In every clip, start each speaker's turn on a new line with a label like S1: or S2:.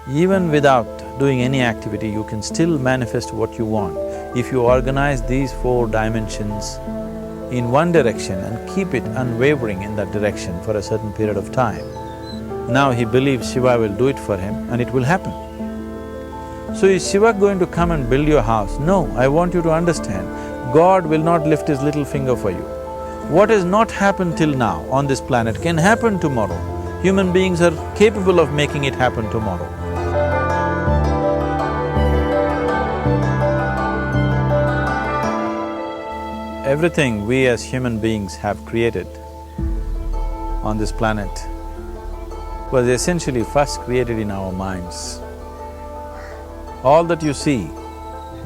S1: Even without doing any activity, you can still manifest what you want if you organize these 4 dimensions in one direction and keep it unwavering in that direction for a certain period of time. Now he believes Shiva will do it for him and it will happen. So is Shiva going to come and build your house? No, I want you to understand, God will not lift his little finger for you. What has not happened till now on this planet can happen tomorrow. Human beings are capable of making it happen tomorrow. Everything we as human beings have created on this planet was essentially first created in our minds. All that you see,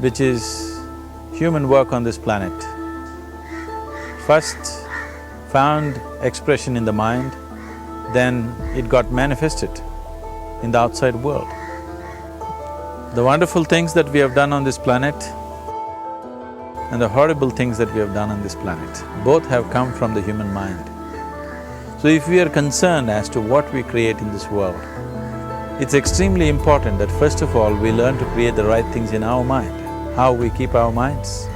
S1: which is human work on this planet, first found expression in the mind, then it got manifested in the outside world. The wonderful things that we have done on this planet and the horrible things that we have done on this planet, both have come from the human mind. So if we are concerned as to what we create in this world, it's extremely important that first of all we learn to create the right things in our mind, how we keep our minds.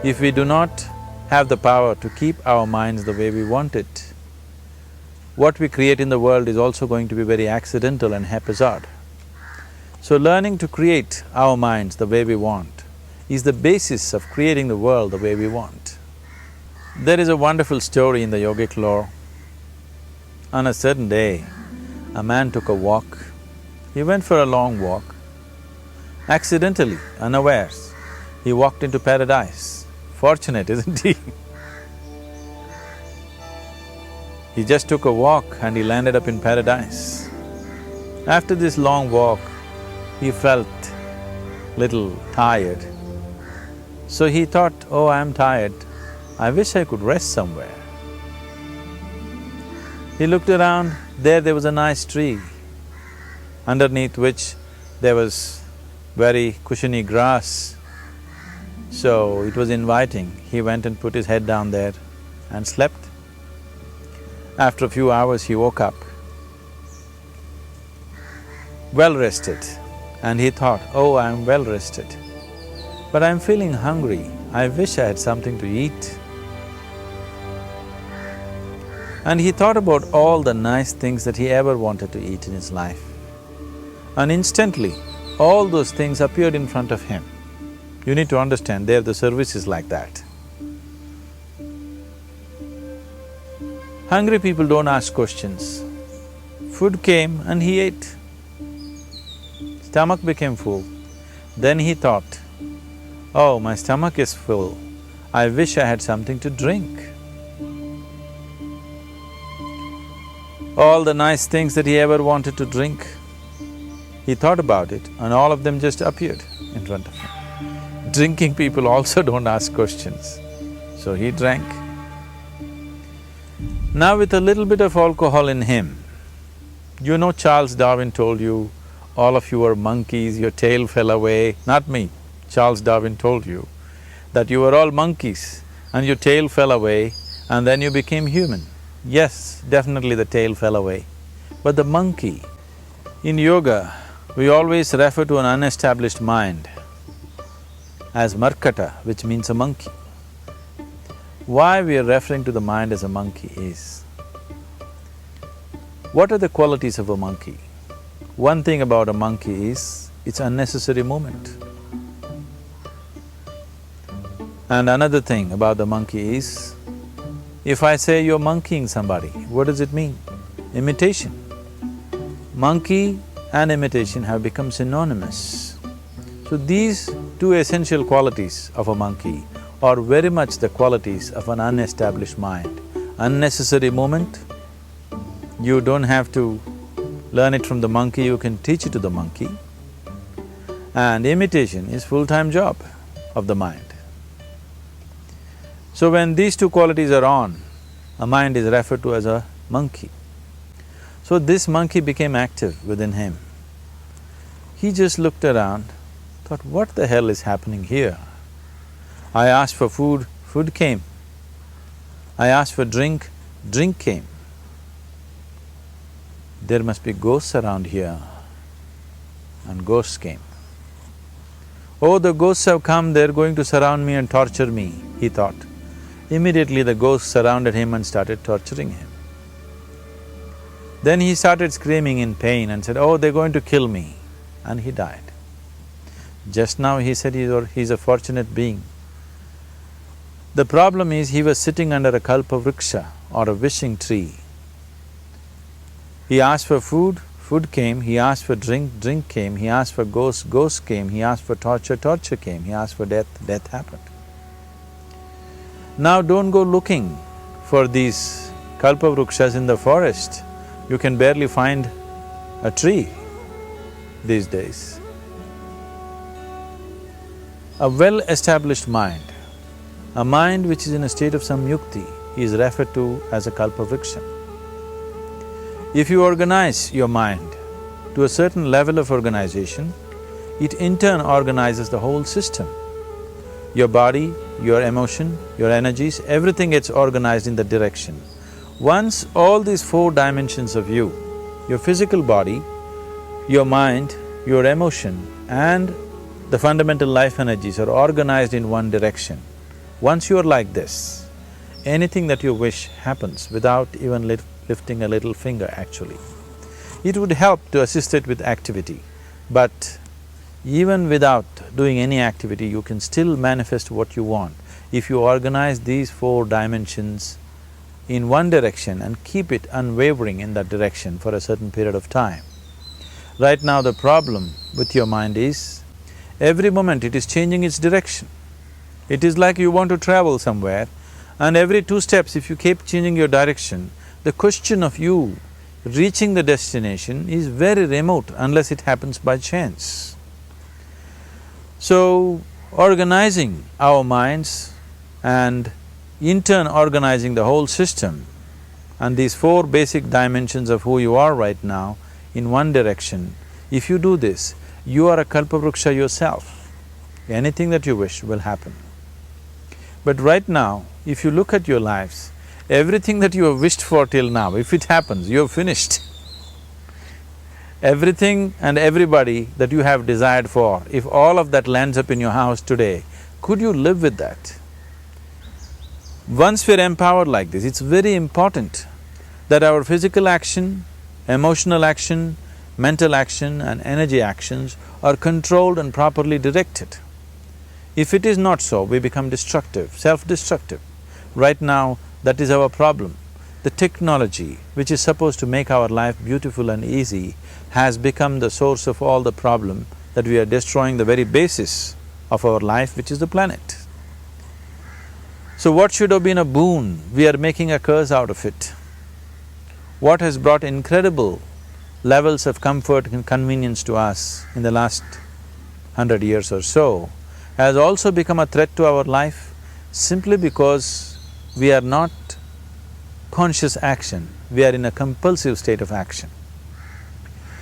S1: If we do not have the power to keep our minds the way we want it, what we create in the world is also going to be very accidental and haphazard. So learning to create our minds the way we want is the basis of creating the world the way we want. There is a wonderful story in the yogic lore. On a certain day, a man took a walk. He went for a long walk. Accidentally, unawares, he walked into paradise. Fortunate, isn't he? He just took a walk and he landed up in paradise. After this long walk, he felt little tired. So he thought, oh, I'm tired, I wish I could rest somewhere. He looked around, there was a nice tree, underneath which there was very cushiony grass. So it was inviting. He went and put his head down there and slept. After a few hours, he woke up, well rested, and he thought, oh, I'm well rested, but I'm feeling hungry, I wish I had something to eat. And he thought about all the nice things that he ever wanted to eat in his life. And instantly, all those things appeared in front of him. You need to understand, there the service is like that. Hungry people don't ask questions. Food came and he ate. Stomach became full. Then he thought, oh, my stomach is full, I wish I had something to drink. All the nice things that he ever wanted to drink, he thought about it and all of them just appeared in front of him. Drinking people also don't ask questions, so he drank. Now with a little bit of alcohol in him, you know Charles Darwin told you, all of you are monkeys, your tail fell away. Not me, Charles Darwin told you that you were all monkeys and your tail fell away and then you became human. Yes, definitely the tail fell away. But the monkey, in yoga, we always refer to an unestablished mind as markata, which means a monkey. Why we are referring to the mind as a monkey is, what are the qualities of a monkey? One thing about a monkey is, it's unnecessary movement. And another thing about the monkey is, if I say you're monkeying somebody, what does it mean? Imitation. Monkey and imitation have become synonymous. So these two essential qualities of a monkey are very much the qualities of an unestablished mind. Unnecessary movement, you don't have to learn it from the monkey, you can teach it to the monkey. And imitation is full-time job of the mind. So when these two qualities are on, a mind is referred to as a monkey. So this monkey became active within him. He just looked around, thought, what the hell is happening here? I asked for food, food came. I asked for drink, drink came. There must be ghosts around here. and ghosts came. Oh, the ghosts have come, they're going to surround me and torture me, he thought. Immediately the ghosts surrounded him and started torturing him. Then he started screaming in pain and said, oh, they're going to kill me, and he died. Just now he said he's a fortunate being. The problem is he was sitting under a kalpa vriksha or a wishing tree. He asked for food, food came, he asked for drink, drink came, he asked for ghost, ghost came, he asked for torture, torture came, he asked for death, death happened. Now don't go looking for these kalpa vrikshas in the forest. You can barely find a tree these days. A well-established mind, a mind which is in a state of samyukti, is referred to as a kalpa vriksha. If you organize your mind to a certain level of organization, it in turn organizes the whole system. Your body, your emotion, your energies, everything gets organized in that direction. Once all these four dimensions of you, your physical body, your mind, your emotion and the fundamental life energies are organized in one direction, once you are like this, anything that you wish happens without even lifting a little finger actually. It would help to assist it with activity, but even without doing any activity, you can still manifest what you want if you organize these four dimensions in one direction and keep it unwavering in that direction for a certain period of time. Right now the problem with your mind is, every moment it is changing its direction. It is like you want to travel somewhere and every 2 steps if you keep changing your direction, the question of you reaching the destination is very remote unless it happens by chance. So, organizing our minds and in turn organizing the whole system and these four basic dimensions of who you are right now in one direction, if you do this, you are a kalpavruksha yourself. Anything that you wish will happen. But right now, if you look at your lives, everything that you have wished for till now, if it happens, you have finished. Everything and everybody that you have desired for, if all of that lands up in your house today, could you live with that? Once we're empowered like this, it's very important that our physical action, emotional action, mental action and energy actions are controlled and properly directed. If it is not so, we become destructive, self-destructive. Right now, that is our problem. The technology, which is supposed to make our life beautiful and easy, has become the source of all the problem that we are destroying the very basis of our life, which is the planet. So what should have been a boon, we are making a curse out of it. What has brought incredible levels of comfort and convenience to us in the last 100 years or so has also become a threat to our life simply because we are not conscious action, we are in a compulsive state of action.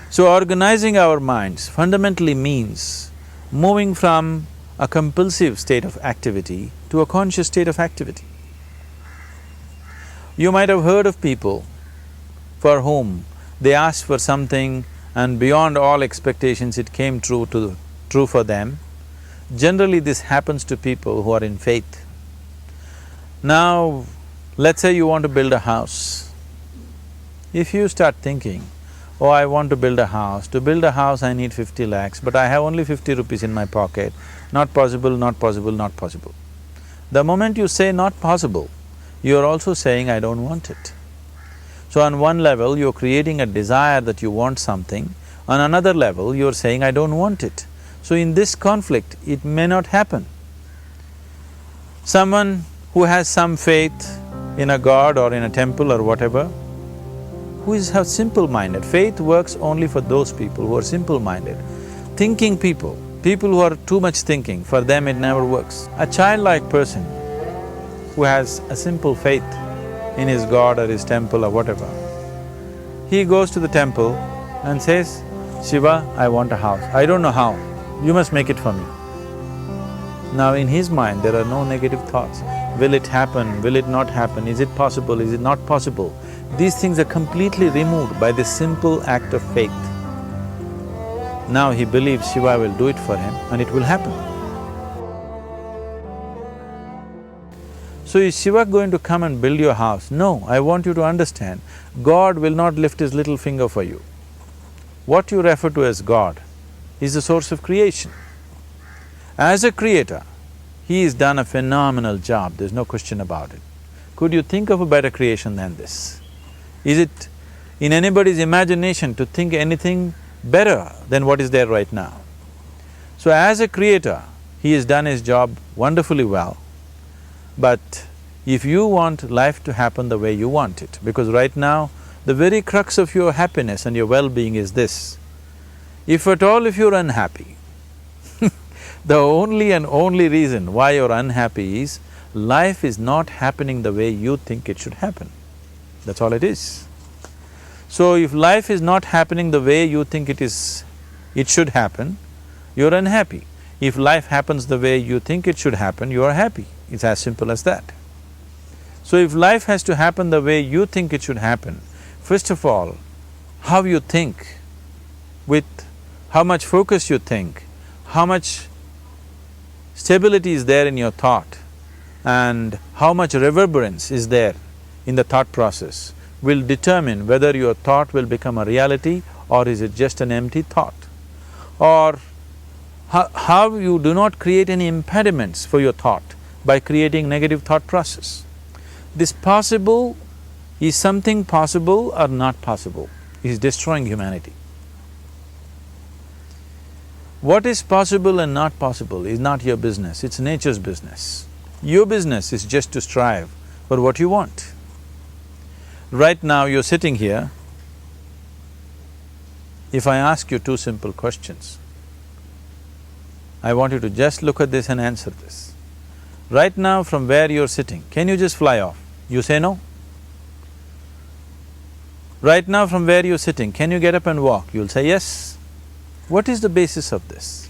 S1: So organizing our minds fundamentally means moving from a compulsive state of activity to a conscious state of activity. You might have heard of people for whom they asked for something and beyond all expectations it came true for them. Generally this happens to people who are in faith. Now, let's say you want to build a house. If you start thinking, oh, I want to build a house, to build a house I need 50 lakhs, but I have only 50 rupees in my pocket, not possible, not possible, not possible. The moment you say not possible, you are also saying I don't want it. So on one level, you're creating a desire that you want something, on another level, you're saying I don't want it. So in this conflict, it may not happen. Someone who has some faith in a god or in a temple or whatever, who is simple-minded, faith works only for those people who are simple-minded. Thinking people, people who are too much thinking, for them it never works. A childlike person who has a simple faith in his god or his temple or whatever, he goes to the temple and says, Shiva, I want a house. I don't know how, you must make it for me. Now in his mind there are no negative thoughts. Will it happen? Will it not happen? Is it possible? Is it not possible? These things are completely removed by this simple act of faith. Now he believes Shiva will do it for him and it will happen. So is Shiva going to come and build your house? No, I want you to understand, God will not lift his little finger for you. What you refer to as God is the source of creation. As a creator, he has done a phenomenal job, there's no question about it. Could you think of a better creation than this? Is it in anybody's imagination to think anything better than what is there right now? So as a creator, he has done his job wonderfully well. But if you want life to happen the way you want it, because right now, the very crux of your happiness and your well-being is this. If at all if you're unhappy, the only and only reason why you're unhappy is life is not happening the way you think it should happen. That's all it is. So if life is not happening the way you think it should happen, you're unhappy. If life happens the way you think it should happen, you are happy. It's as simple as that. So if life has to happen the way you think it should happen, first of all, how you think, with how much focus you think, how much stability is there in your thought, and how much reverberance is there in the thought process will determine whether your thought will become a reality or is it just an empty thought. Or how you do not create any impediments for your thought by creating negative thought process. This possible is something possible or not possible, is destroying humanity. What is possible and not possible is not your business, it's nature's business. Your business is just to strive for what you want. Right now you're sitting here, if I ask you two simple questions, I want you to just look at this and answer this. Right now from where you're sitting, can you just fly off? You say no. Right now from where you're sitting, can you get up and walk? You'll say yes. What is the basis of this?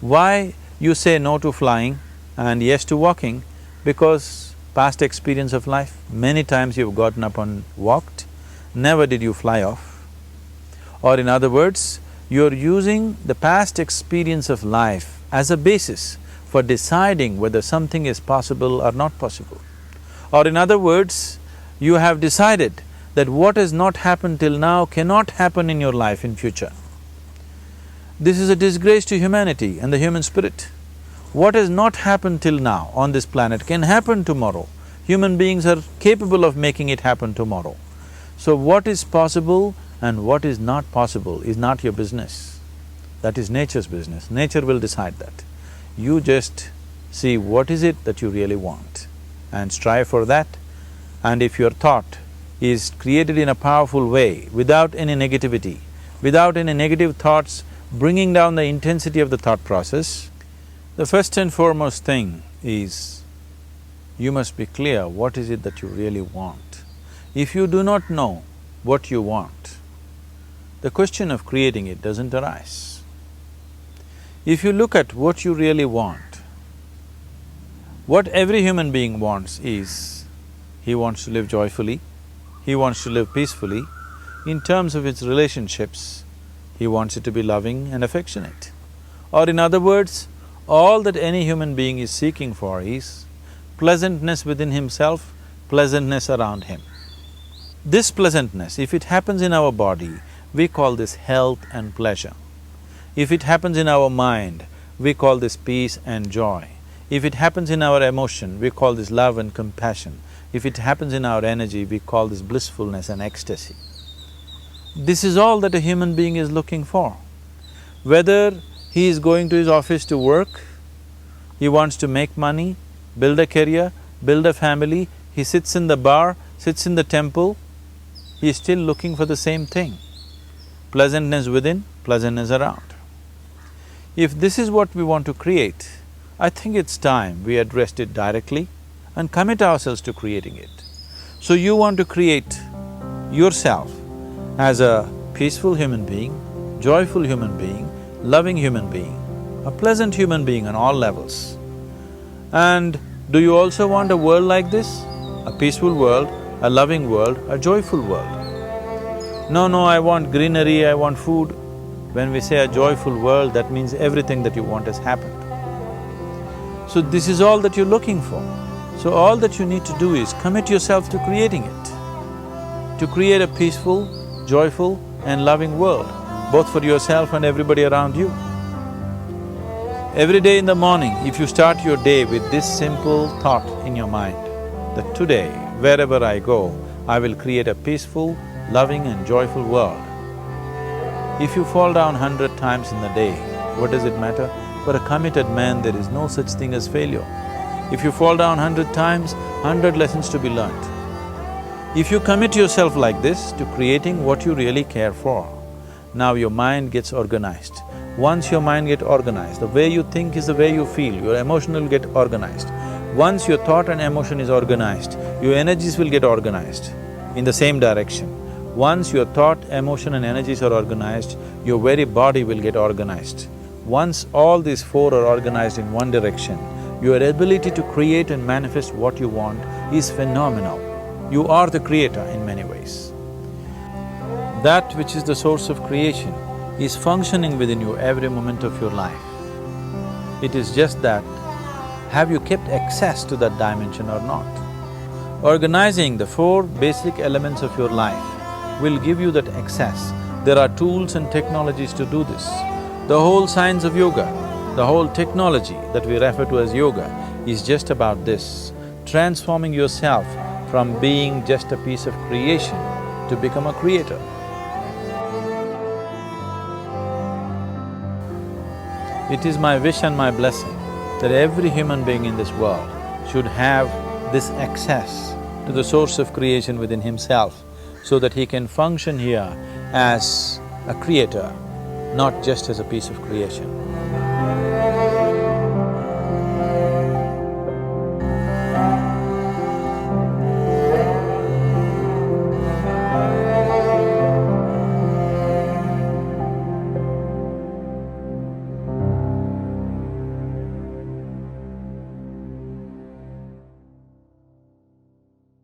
S1: Why you say no to flying and yes to walking? Because past experience of life, many times you've gotten up and walked, never did you fly off. Or in other words, you're using the past experience of life as a basis for deciding whether something is possible or not possible. Or in other words, you have decided that what has not happened till now cannot happen in your life in future. This is a disgrace to humanity and the human spirit. What has not happened till now on this planet can happen tomorrow. Human beings are capable of making it happen tomorrow. So what is possible and what is not possible is not your business. That is nature's business. Nature will decide that. You just see what is it that you really want and strive for that. And if your thought is created in a powerful way, without any negativity, without any negative thoughts bringing down the intensity of the thought process, the first and foremost thing is you must be clear what is it that you really want. If you do not know what you want, the question of creating it doesn't arise. If you look at what you really want, what every human being wants is, he wants to live joyfully, he wants to live peacefully. In terms of its relationships, he wants it to be loving and affectionate. Or in other words, all that any human being is seeking for is pleasantness within himself, pleasantness around him. This pleasantness, if it happens in our body, we call this health and pleasure. If it happens in our mind, we call this peace and joy. If it happens in our emotion, we call this love and compassion. If it happens in our energy, we call this blissfulness and ecstasy. This is all that a human being is looking for. Whether he is going to his office to work, he wants to make money, build a career, build a family, he sits in the bar, sits in the temple, he is still looking for the same thing. Pleasantness within, pleasantness around. If this is what we want to create, I think it's time we addressed it directly and commit ourselves to creating it. So you want to create yourself as a peaceful human being, joyful human being, loving human being, a pleasant human being on all levels. And do you also want a world like this? A peaceful world, a loving world, a joyful world? No, I want greenery, I want food. When we say a joyful world, that means everything that you want has happened. So this is all that you're looking for. So all that you need to do is commit yourself to creating it, to create a peaceful, joyful and loving world, both for yourself and everybody around you. Every day in the morning, if you start your day with this simple thought in your mind, that today, wherever I go, I will create a peaceful, loving and joyful world. If you fall down 100 times in the day, what does it matter? For a committed man, there is no such thing as failure. If you fall down 100 times, 100 lessons to be learnt. If you commit yourself like this to creating what you really care for, now your mind gets organized. Once your mind gets organized, the way you think is the way you feel, your emotion will get organized. Once your thought and emotion is organized, your energies will get organized in the same direction. Once your thought, emotion and energies are organized, your very body will get organized. Once all these four are organized in one direction, your ability to create and manifest what you want is phenomenal. You are the creator in many ways. That which is the source of creation is functioning within you every moment of your life. It is just that, have you kept access to that dimension or not? Organizing the four basic elements of your life will give you that access. There are tools and technologies to do this. The whole science of yoga, the whole technology that we refer to as yoga is just about this, transforming yourself from being just a piece of creation to become a creator. It is my wish and my blessing that every human being in this world should have this access to the source of creation within himself so that he can function here as a creator, not just as a piece of creation.